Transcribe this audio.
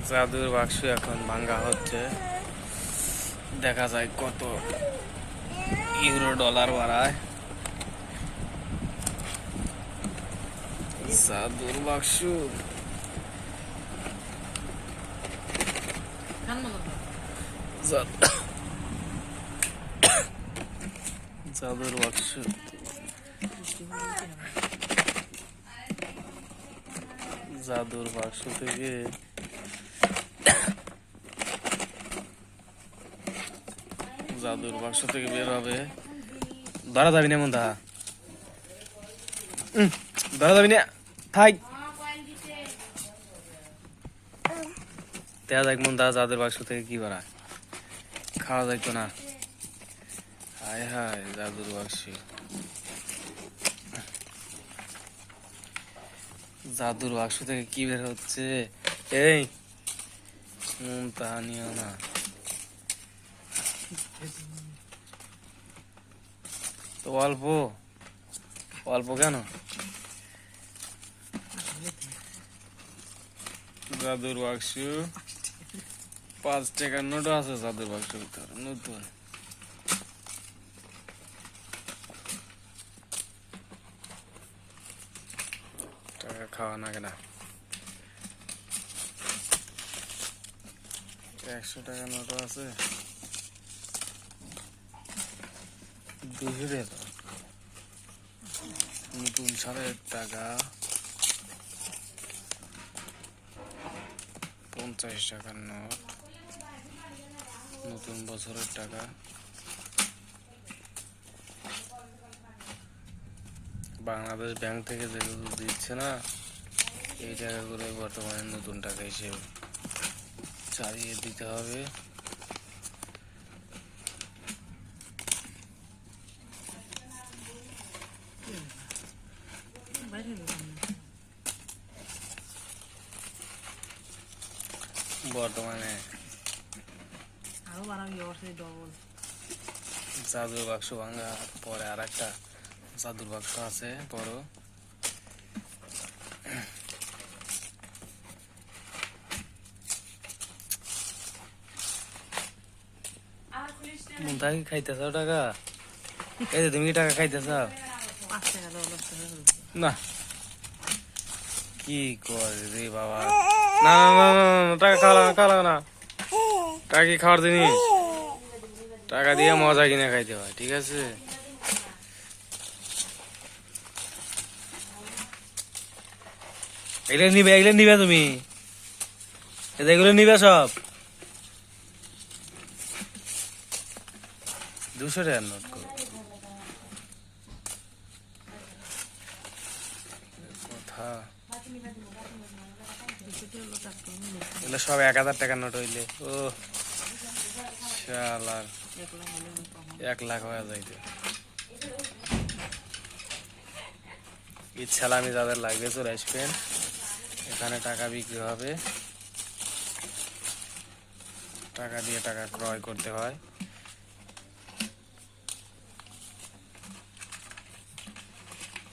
জাদুর বাক্স এখন ভাঙ্গা হচ্ছে, দেখা যায় কত ইউরো ডলার বাড়ায়। জাদুর বাক্স জাদুর বাক্স জাদুর বাক্স থেকে বের হবে। ধরা যাবি না, মন ধরা যাবি না, থাক। দেখা যাক মন জাদুর বাক্স থেকে কি বাড়ায়। খাওয়া যাইতো না। হায় হায়, জাদুর বাক্স, জাদুর বাক্স থেকে কি বের হচ্ছে? এই মন তাহা নিও না। তো অল্প অল্প কেন? জাদুর বাক্স 5 টাকার নোট আছে জাদুর বাক্সের ভিতরে, নতুন। টাকা খাওয়া না কেনা। 100 টাকার নোট আছে, 200 টাকা নতুন সালের টাকা, 50 টাকার নোট, নতুন বছরের টাকা। বাংলাদেশ ব্যাংক থেকে যেগুলো দিচ্ছে না, এই টাকাগুলো বর্তমানে নতুন টাকা হিসেবে চালিয়ে দিতে হবে। বর্তমানে জাদুর বাক্স ভাঙা পরে আর একটা জাদুর বাক্স আছে বড়। তাই খাইতেছ টাকা? এই যে তুমি কি টাকা খাইতেছ না? কি করে রে বাবা? না না না না, টাকা খাওয়া না। টাকা কি খাওয়ার জিনিস? টাকা দিয়ে মজা কিনে খাইতে হয়, ঠিক আছে? এগুলো নিবে তুমি, এগুলো নিবে সব। 200 টাকার নোট কথা, এগুলো সব 1000 টাকার নোট হইলে ও শালার 1 লাখ হয়ে যাইতে। ইচ্ছালামি যাদের লাগবে চলে আসবেন, এখানে টাকা বিক্রি হবে, টাকা দিয়ে টাকা ক্রয় করতে হয়।